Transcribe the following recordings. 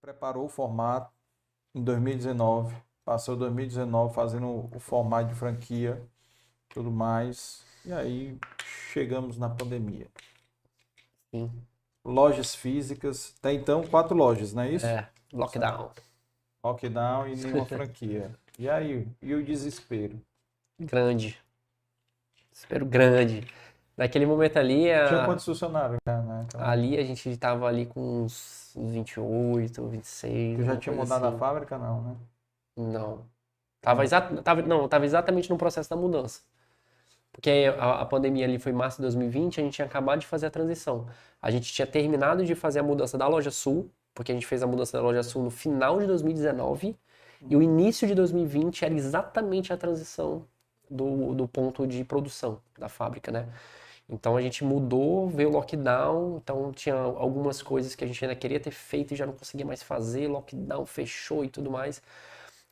preparou o formato em 2019, passou 2019 fazendo o formato de franquia, tudo mais, e aí chegamos na pandemia. Sim. Lojas físicas, até então 4 lojas, não é isso? Lockdown. Lockdown e nenhuma franquia. E aí, e o desespero? Grande. Desespero grande. Naquele momento ali, Tinha quantos funcionários já, né? ali a gente tava ali com uns 28, 26, Tu já alguma tinha coisa mudado a assim. fábrica, não, né? Não. Não. Tava exatamente no processo da mudança. Porque a pandemia ali foi em março de 2020, a gente tinha acabado de fazer a transição. A gente tinha terminado de fazer a mudança da Loja Sul, porque a gente fez a mudança da Loja Sul no final de 2019, e o início de 2020 era exatamente a transição do ponto de produção da fábrica, né? Então a gente mudou, veio o lockdown, então tinha algumas coisas que a gente ainda queria ter feito e já não conseguia mais fazer, lockdown fechou e tudo mais.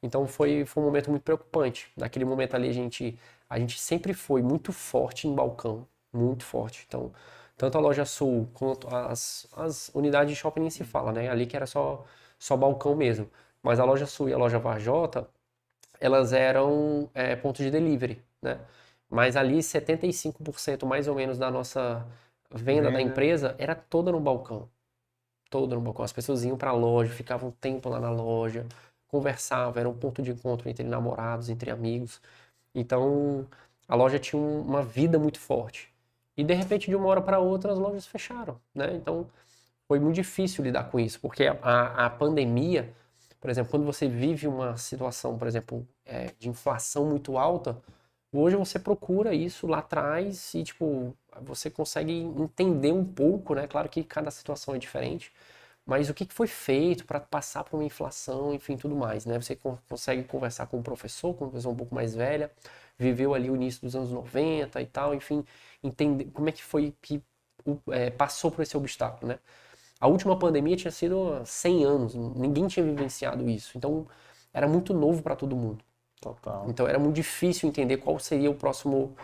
Então foi um momento muito preocupante. Naquele momento ali a gente sempre foi muito forte em balcão, muito forte. Então, tanto a Loja Sul quanto as unidades de shopping nem se fala, né? Ali que era só balcão mesmo. Mas a Loja Sul e a Loja Varjota, elas eram pontos de delivery, né? Mas ali 75% mais ou menos da nossa venda da Venda. empresa era toda no balcão. Toda no balcão. As pessoas iam para a loja, ficavam um tempo lá na loja, conversavam, era um ponto de encontro entre namorados, entre amigos. Então, a loja tinha uma vida muito forte. E de repente, de uma hora para outra, as lojas fecharam, né? Então, foi muito difícil lidar com isso, porque a pandemia, por exemplo, quando você vive uma situação, por exemplo, de inflação muito alta, hoje você procura isso lá atrás e, tipo, você consegue entender um pouco, né? Claro que cada situação é diferente, mas o que foi feito para passar por uma inflação, enfim, tudo mais, né? Você consegue conversar com um professor, com uma pessoa um pouco mais velha, viveu ali o início dos anos 90 e tal, enfim, entender como é que foi que passou por esse obstáculo, né? A última pandemia tinha sido há 100 anos, ninguém tinha vivenciado isso, então era muito novo para todo mundo. Total. Então era muito difícil entender qual seria o próximo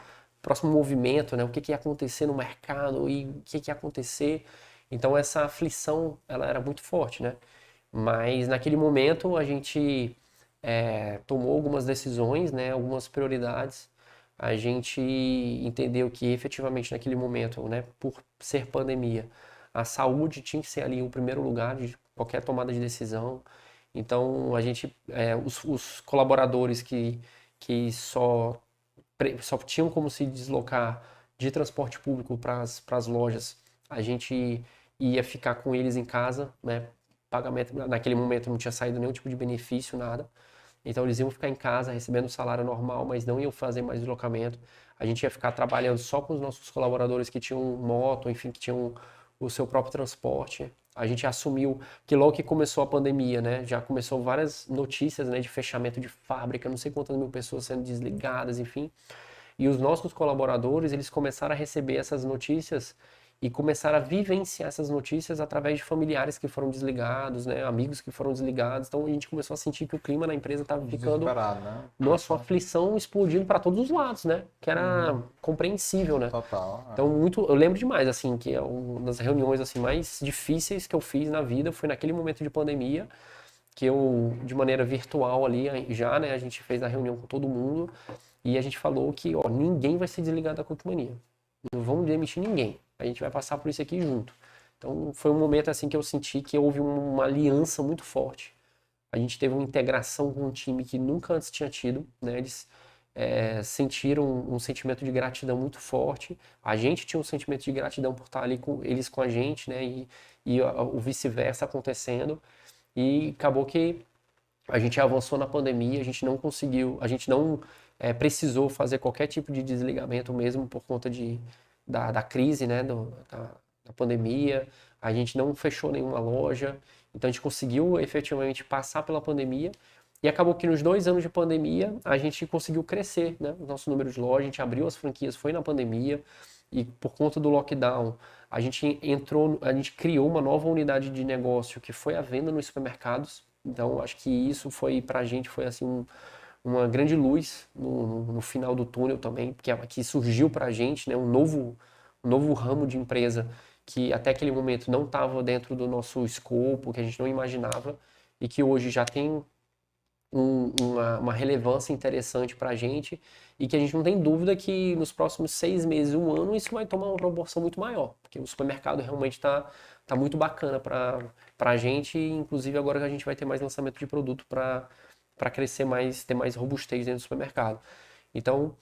movimento, né? O que ia acontecer no mercado e o que ia acontecer. Então essa aflição ela era muito forte, né? Mas naquele momento a gente tomou algumas decisões, né? Algumas prioridades. A gente entendeu que efetivamente naquele momento, né? Por ser pandemia, a saúde tinha que ser ali o primeiro lugar de qualquer tomada de decisão. Então a gente, os colaboradores que só tinham como se deslocar de transporte público para as lojas, a gente ia ficar com eles em casa, né? Pagamento, naquele momento não tinha saído nenhum tipo de benefício, nada. Então eles iam ficar em casa recebendo o salário normal, mas não iam fazer mais deslocamento. A gente ia ficar trabalhando só com os nossos colaboradores que tinham moto, enfim, que tinham o seu próprio transporte. A gente assumiu que logo que começou a pandemia, né, já começou várias notícias, né, de fechamento de fábrica, não sei quantas mil pessoas sendo desligadas, enfim. E os nossos colaboradores, eles começaram a receber essas notícias e começaram a vivenciar essas notícias através de familiares que foram desligados, né, amigos que foram desligados. Então a gente começou a sentir que o clima na empresa estava ficando, Desesperado, né? nossa, uma aflição explodindo para todos os lados, né? Que era compreensível, né? Total. Então eu lembro demais assim que uma das reuniões assim mais difíceis que eu fiz na vida foi naquele momento de pandemia que eu de maneira virtual ali já, né, a gente fez a reunião com todo mundo e a gente falou que, ó, ninguém vai ser desligado da Cultimania. Não vamos demitir ninguém. A gente vai passar por isso aqui junto. Então foi um momento assim que eu senti que houve uma aliança muito forte. A gente teve uma integração com um time que nunca antes tinha tido, né? Eles sentiram um sentimento de gratidão muito forte. A gente tinha um sentimento de gratidão por estar ali com eles com a gente, né? E o vice-versa acontecendo. E acabou que a gente avançou na pandemia, a gente não conseguiu, a gente não precisou fazer qualquer tipo de desligamento mesmo por conta da crise, né, da pandemia. A gente não fechou nenhuma loja, então a gente conseguiu efetivamente passar pela pandemia e acabou que nos 2 anos de pandemia a gente conseguiu crescer, né, o nosso número de lojas, a gente abriu as franquias, foi na pandemia e por conta do lockdown a gente criou uma nova unidade de negócio que foi a venda nos supermercados. Então, acho que isso foi, pra gente, foi assim, uma grande luz no final do túnel também, que surgiu pra gente, né, um novo ramo de empresa que até aquele momento não estava dentro do nosso escopo, que a gente não imaginava, e que hoje já tem uma relevância interessante para a gente, e que a gente não tem dúvida que nos próximos 6 meses, um ano, isso vai tomar uma proporção muito maior, porque o supermercado realmente tá muito bacana para a gente, e inclusive agora que a gente vai ter mais lançamento de produto para crescer mais, ter mais robustez dentro do supermercado. Então,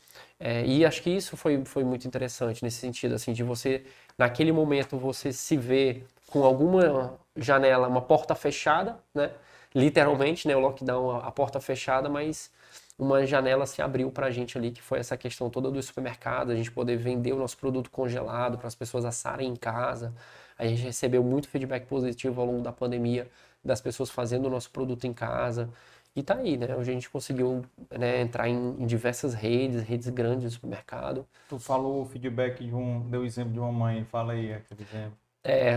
e acho que isso foi muito interessante nesse sentido, assim, de você, naquele momento, você se ver com alguma janela, uma porta fechada, né? Literalmente, né? O lockdown, a porta fechada, mas uma janela se abriu pra gente ali, que foi essa questão toda do supermercado, a gente poder vender o nosso produto congelado para as pessoas assarem em casa. A gente recebeu muito feedback positivo ao longo da pandemia das pessoas fazendo o nosso produto em casa. E tá aí, né? Hoje a gente conseguiu, né, entrar em diversas redes grandes de supermercado. Tu falou o feedback deu exemplo de uma mãe, fala aí aquele exemplo.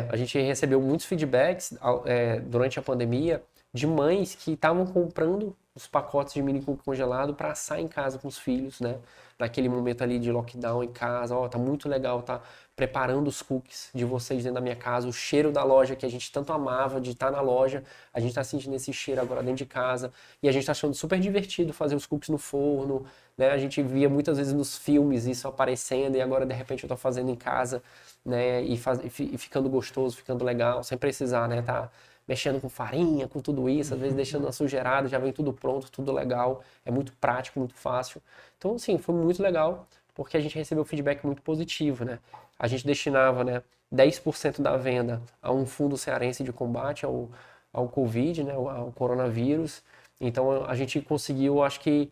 A gente recebeu muitos feedbacks durante a pandemia de mães que estavam comprando os pacotes de mini cookie congelado para assar em casa com os filhos, né? Naquele momento ali de lockdown em casa, ó, tá muito legal, tá preparando os cookies de vocês dentro da minha casa, o cheiro da loja que a gente tanto amava de estar na loja, a gente tá sentindo esse cheiro agora dentro de casa e a gente tá achando super divertido fazer os cookies no forno, né? A gente via muitas vezes nos filmes isso aparecendo e agora de repente eu tô fazendo em casa, né? E ficando gostoso, ficando legal, sem precisar, né? Tá mexendo com farinha, com tudo isso, às vezes deixando uma sujeirada, já vem tudo pronto, tudo legal, é muito prático, muito fácil. Então, assim, foi muito legal, porque a gente recebeu feedback muito positivo, né? A gente destinava, né, 10% da venda a um fundo cearense de combate ao Covid, né, ao coronavírus. Então, a gente conseguiu, acho que,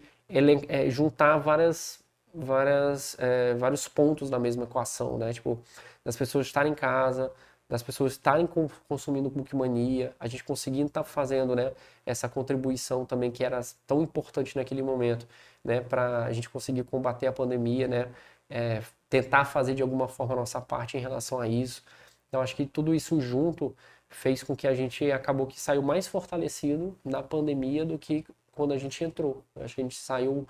juntar vários pontos da mesma equação, né? Tipo, das pessoas estarem em casa, das pessoas estarem consumindo Cookmania, a gente conseguindo estar fazendo, né, essa contribuição também que era tão importante naquele momento, né, para a gente conseguir combater a pandemia, né, tentar fazer de alguma forma a nossa parte em relação a isso. Então acho que tudo isso junto fez com que a gente acabou que saiu mais fortalecido na pandemia do que quando a gente entrou. Acho que a gente saiu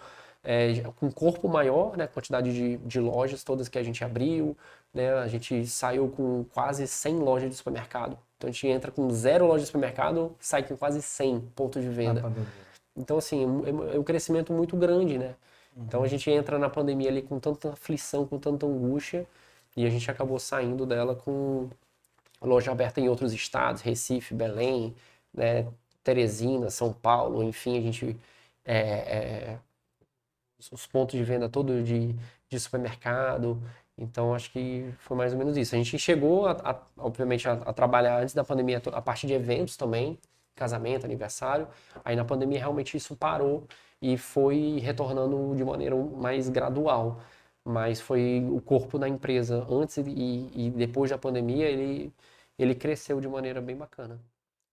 com um corpo maior, né, quantidade de lojas todas que a gente abriu, né, a gente saiu com quase 100 lojas de supermercado. Então a gente entra com 0 lojas de supermercado, sai com quase 100 pontos de venda. Então assim, é um crescimento muito grande, né? Então a gente entra na pandemia ali com tanta aflição, com tanta angústia, e a gente acabou saindo dela com loja aberta em outros estados, Recife, Belém, né, Teresina, São Paulo, enfim, a gente os pontos de venda todo de supermercado. Então, acho que foi mais ou menos isso. A gente chegou, obviamente, a trabalhar antes da pandemia a parte de eventos também, casamento, aniversário. Aí, na pandemia, realmente isso parou e foi retornando de maneira mais gradual. Mas foi o corpo da empresa antes e depois da pandemia, ele cresceu de maneira bem bacana.